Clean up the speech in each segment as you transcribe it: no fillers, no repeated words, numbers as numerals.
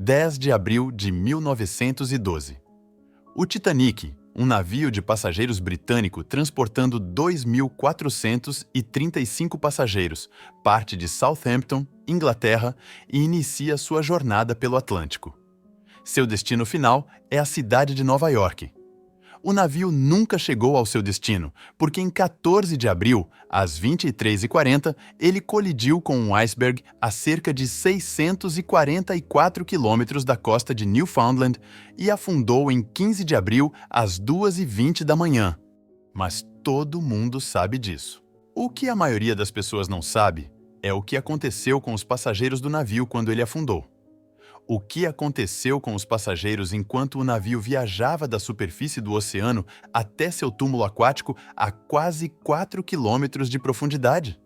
10 de abril de 1912. O Titanic, um navio de passageiros britânico transportando 2.435 passageiros, parte de Southampton, Inglaterra, e inicia sua jornada pelo Atlântico. Seu destino final é a cidade de Nova York. O navio nunca chegou ao seu destino, porque em 14 de abril, às 23h40, ele colidiu com um iceberg a cerca de 644 quilômetros da costa de Newfoundland e afundou em 15 de abril, às 2h20 da manhã. Mas todo mundo sabe disso. O que a maioria das pessoas não sabe é o que aconteceu com os passageiros do navio quando ele afundou. O que aconteceu com os passageiros enquanto o navio viajava da superfície do oceano até seu túmulo aquático a quase 4 quilômetros de profundidade?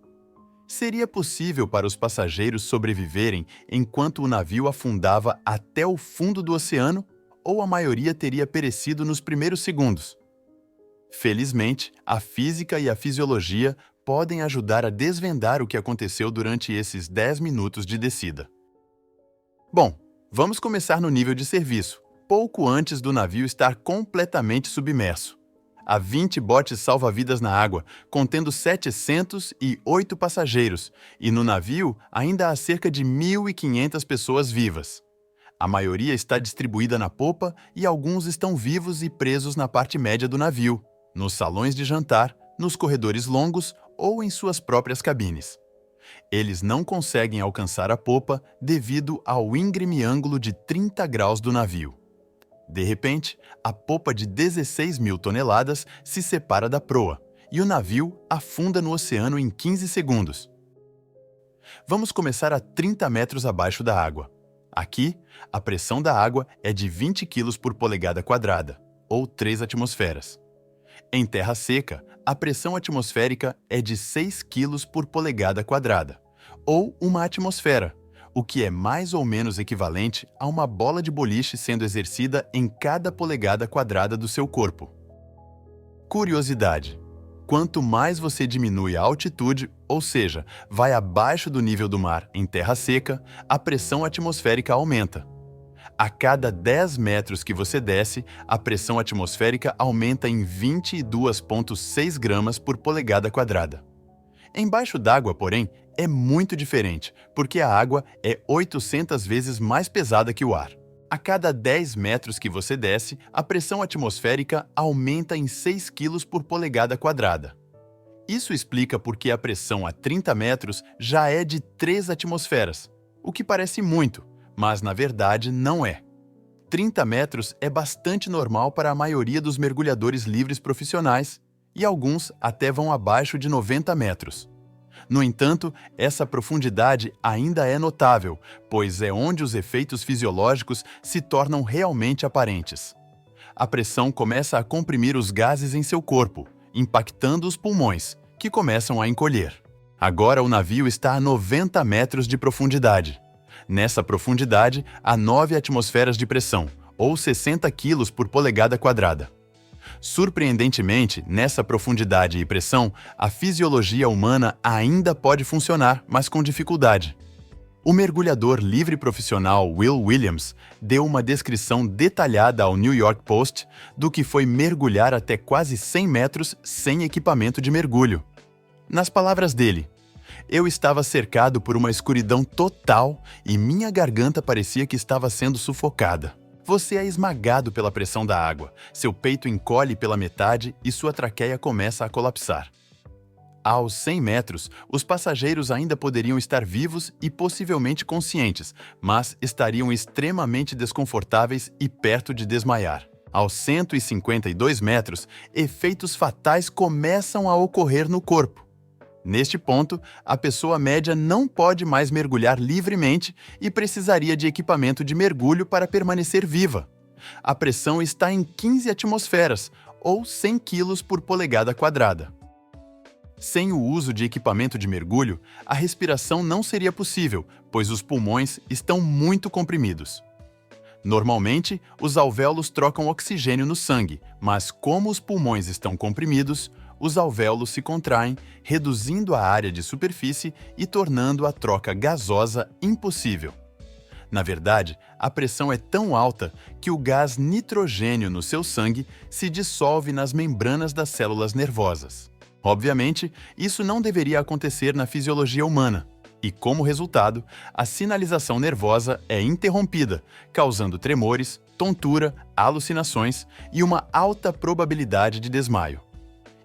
Seria possível para os passageiros sobreviverem enquanto o navio afundava até o fundo do oceano, ou a maioria teria perecido nos primeiros segundos? Felizmente, a física e a fisiologia podem ajudar a desvendar o que aconteceu durante esses 10 minutos de descida. Bom, vamos começar no nível de serviço, pouco antes do navio estar completamente submerso. Há 20 botes salva-vidas na água, contendo 708 passageiros, e no navio ainda há cerca de 1.500 pessoas vivas. A maioria está distribuída na popa e alguns estão vivos e presos na parte média do navio, nos salões de jantar, nos corredores longos ou em suas próprias cabines. Eles não conseguem alcançar a popa devido ao íngreme ângulo de 30 graus do navio. De repente, a popa de 16.000 toneladas se separa da proa e o navio afunda no oceano em 15 segundos. Vamos começar a 30 metros abaixo da água. Aqui, a pressão da água é de 20 kg por polegada quadrada, ou 3 atmosferas. Em terra seca, a pressão atmosférica é de 6 kg por polegada quadrada, ou 1 atmosfera, o que é mais ou menos equivalente a uma bola de boliche sendo exercida em cada polegada quadrada do seu corpo. Curiosidade: quanto mais você diminui a altitude, ou seja, vai abaixo do nível do mar em terra seca, a pressão atmosférica aumenta. A cada 10 metros que você desce, a pressão atmosférica aumenta em 22,6 gramas por polegada quadrada. Embaixo d'água, porém, é muito diferente, porque a água é 800 vezes mais pesada que o ar. A cada 10 metros que você desce, a pressão atmosférica aumenta em 6 kg por polegada quadrada. Isso explica porque a pressão a 30 metros já é de 3 atmosferas, o que parece muito, mas na verdade não é. 30 metros é bastante normal para a maioria dos mergulhadores livres profissionais, e alguns até vão abaixo de 90 metros. No entanto, essa profundidade ainda é notável, pois é onde os efeitos fisiológicos se tornam realmente aparentes. A pressão começa a comprimir os gases em seu corpo, impactando os pulmões, que começam a encolher. Agora o navio está a 90 metros de profundidade. Nessa profundidade, há 9 atmosferas de pressão, ou 60 kg por polegada quadrada. Surpreendentemente, nessa profundidade e pressão, a fisiologia humana ainda pode funcionar, mas com dificuldade. O mergulhador livre profissional Will Williams deu uma descrição detalhada ao New York Post do que foi mergulhar até quase 100 metros sem equipamento de mergulho. Nas palavras dele: "Eu estava cercado por uma escuridão total e minha garganta parecia que estava sendo sufocada. Você é esmagado pela pressão da água, seu peito encolhe pela metade e sua traqueia começa a colapsar." Aos 100 metros, os passageiros ainda poderiam estar vivos e possivelmente conscientes, mas estariam extremamente desconfortáveis e perto de desmaiar. Aos 152 metros, efeitos fatais começam a ocorrer no corpo. Neste ponto, a pessoa média não pode mais mergulhar livremente e precisaria de equipamento de mergulho para permanecer viva. A pressão está em 15 atmosferas, ou 100 kg por polegada quadrada. Sem o uso de equipamento de mergulho, a respiração não seria possível, pois os pulmões estão muito comprimidos. Normalmente, os alvéolos trocam oxigênio no sangue, mas como os pulmões estão comprimidos, os alvéolos se contraem, reduzindo a área de superfície e tornando a troca gasosa impossível. Na verdade, a pressão é tão alta que o gás nitrogênio no seu sangue se dissolve nas membranas das células nervosas. Obviamente, isso não deveria acontecer na fisiologia humana, e, como resultado, a sinalização nervosa é interrompida, causando tremores, tontura, alucinações e uma alta probabilidade de desmaio.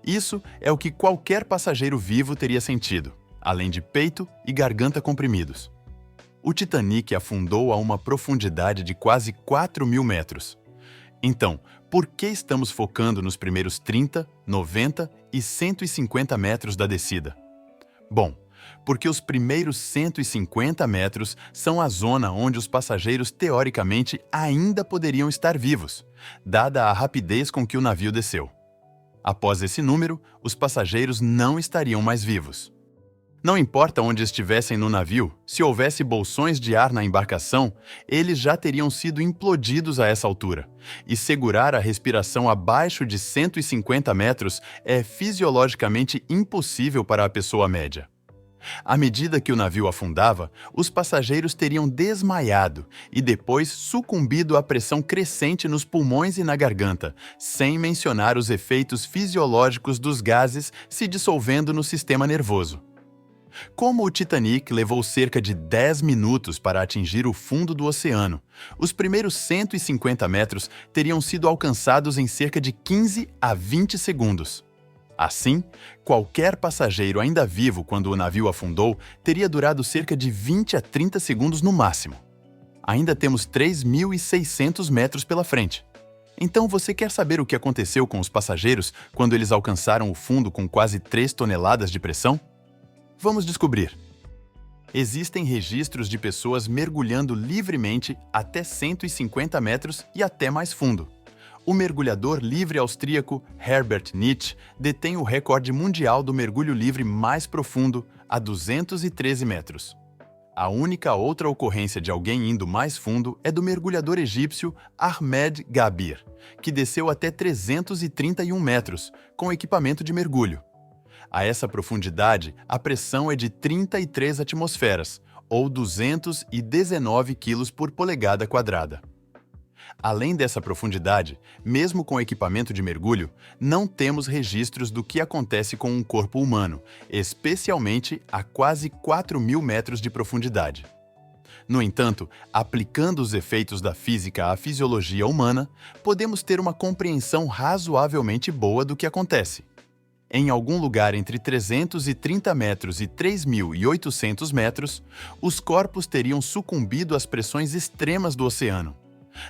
Isso é o que qualquer passageiro vivo teria sentido, além de peito e garganta comprimidos. O Titanic afundou a uma profundidade de quase 4.000 metros. Então, por que estamos focando nos primeiros 30, 90 e 150 metros da descida? Bom, porque os primeiros 150 metros são a zona onde os passageiros teoricamente ainda poderiam estar vivos, dada a rapidez com que o navio desceu. Após esse número, os passageiros não estariam mais vivos. Não importa onde estivessem no navio, se houvesse bolsões de ar na embarcação, eles já teriam sido implodidos a essa altura, e segurar a respiração abaixo de 150 metros é fisiologicamente impossível para a pessoa média. À medida que o navio afundava, os passageiros teriam desmaiado e depois sucumbido à pressão crescente nos pulmões e na garganta, sem mencionar os efeitos fisiológicos dos gases se dissolvendo no sistema nervoso. Como o Titanic levou cerca de 10 minutos para atingir o fundo do oceano, os primeiros 150 metros teriam sido alcançados em cerca de 15 a 20 segundos. Assim, qualquer passageiro ainda vivo quando o navio afundou teria durado cerca de 20 a 30 segundos no máximo. Ainda temos 3.600 metros pela frente. Então você quer saber o que aconteceu com os passageiros quando eles alcançaram o fundo com quase 3 toneladas de pressão? Vamos descobrir. Existem registros de pessoas mergulhando livremente até 150 metros e até mais fundo. O mergulhador livre austríaco Herbert Nietzsche detém o recorde mundial do mergulho livre mais profundo, a 213 metros. A única outra ocorrência de alguém indo mais fundo é do mergulhador egípcio Ahmed Gabir, que desceu até 331 metros, com equipamento de mergulho. A essa profundidade, a pressão é de 33 atmosferas, ou 219 kg por polegada quadrada. Além dessa profundidade, mesmo com equipamento de mergulho, não temos registros do que acontece com um corpo humano, especialmente a quase 4.000 metros de profundidade. No entanto, aplicando os efeitos da física à fisiologia humana, podemos ter uma compreensão razoavelmente boa do que acontece. Em algum lugar entre 330 metros e 3.800 metros, os corpos teriam sucumbido às pressões extremas do oceano.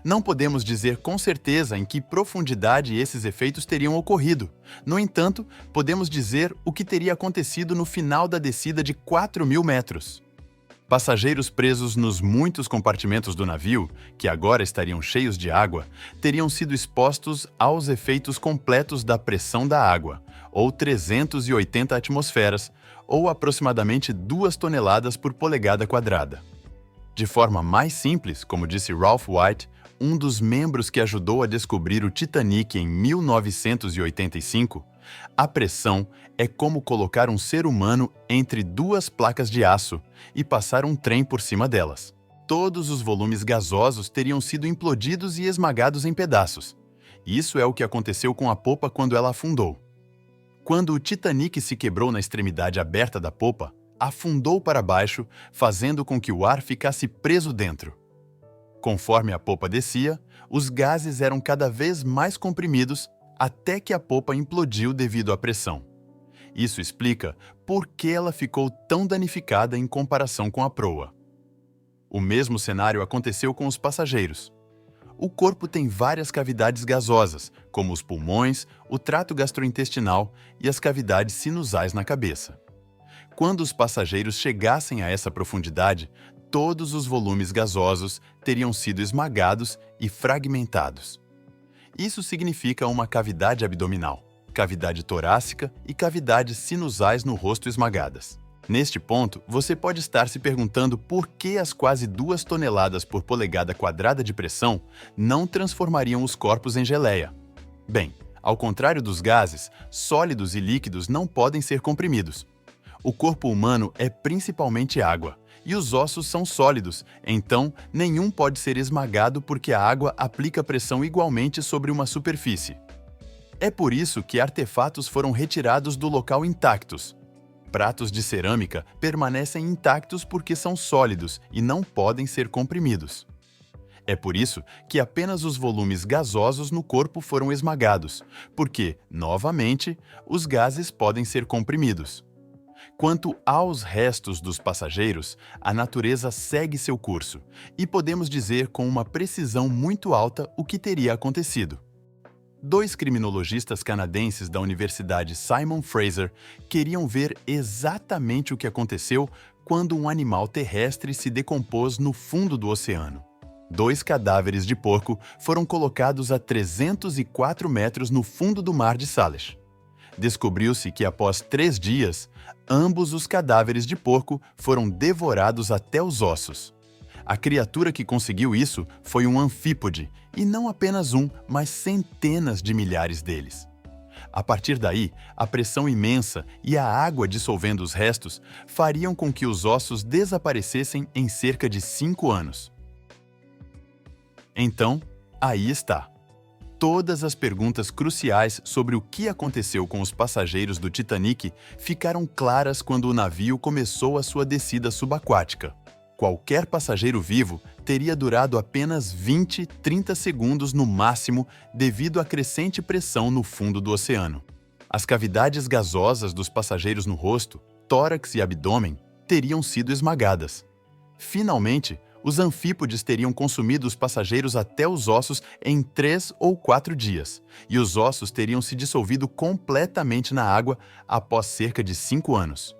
Não podemos dizer com certeza em que profundidade esses efeitos teriam ocorrido. No entanto, podemos dizer o que teria acontecido no final da descida de 4.000 metros. Passageiros presos nos muitos compartimentos do navio, que agora estariam cheios de água, teriam sido expostos aos efeitos completos da pressão da água, ou 380 atmosferas, ou aproximadamente 2 toneladas por polegada quadrada. De forma mais simples, como disse Ralph White, um dos membros que ajudou a descobrir o Titanic em 1985, a pressão é como colocar um ser humano entre 2 placas de aço e passar um trem por cima delas. Todos os volumes gasosos teriam sido implodidos e esmagados em pedaços. Isso é o que aconteceu com a popa quando ela afundou. Quando o Titanic se quebrou na extremidade aberta da popa, afundou para baixo, fazendo com que o ar ficasse preso dentro. Conforme a popa descia, os gases eram cada vez mais comprimidos até que a popa implodiu devido à pressão. Isso explica por que ela ficou tão danificada em comparação com a proa. O mesmo cenário aconteceu com os passageiros. O corpo tem várias cavidades gasosas, como os pulmões, o trato gastrointestinal e as cavidades sinusais na cabeça. Quando os passageiros chegassem a essa profundidade, todos os volumes gasosos teriam sido esmagados e fragmentados. Isso significa uma cavidade abdominal, cavidade torácica e cavidades sinusais no rosto esmagadas. Neste ponto, você pode estar se perguntando por que as quase 2 toneladas por polegada quadrada de pressão não transformariam os corpos em geleia. Bem, ao contrário dos gases, sólidos e líquidos não podem ser comprimidos. O corpo humano é principalmente água, e os ossos são sólidos, então nenhum pode ser esmagado porque a água aplica pressão igualmente sobre uma superfície. É por isso que artefatos foram retirados do local intactos. Pratos de cerâmica permanecem intactos porque são sólidos e não podem ser comprimidos. É por isso que apenas os volumes gasosos no corpo foram esmagados, porque, novamente, os gases podem ser comprimidos. Quanto aos restos dos passageiros, a natureza segue seu curso, e podemos dizer com uma precisão muito alta o que teria acontecido. Dois criminologistas canadenses da Universidade Simon Fraser queriam ver exatamente o que aconteceu quando um animal terrestre se decompôs no fundo do oceano. Dois cadáveres de porco foram colocados a 304 metros no fundo do mar de Salish. Descobriu-se que após 3 dias, ambos os cadáveres de porco foram devorados até os ossos. A criatura que conseguiu isso foi um anfípode, e não apenas um, mas centenas de milhares deles. A partir daí, a pressão imensa e a água dissolvendo os restos fariam com que os ossos desaparecessem em cerca de 5 anos. Então, aí está. Todas as perguntas cruciais sobre o que aconteceu com os passageiros do Titanic ficaram claras quando o navio começou a sua descida subaquática. Qualquer passageiro vivo teria durado apenas 20, 30 segundos no máximo devido à crescente pressão no fundo do oceano. As cavidades gasosas dos passageiros no rosto, tórax e abdômen teriam sido esmagadas. Finalmente, os anfípodes teriam consumido os passageiros até os ossos em 3 ou 4 dias, e os ossos teriam se dissolvido completamente na água após cerca de 5 anos.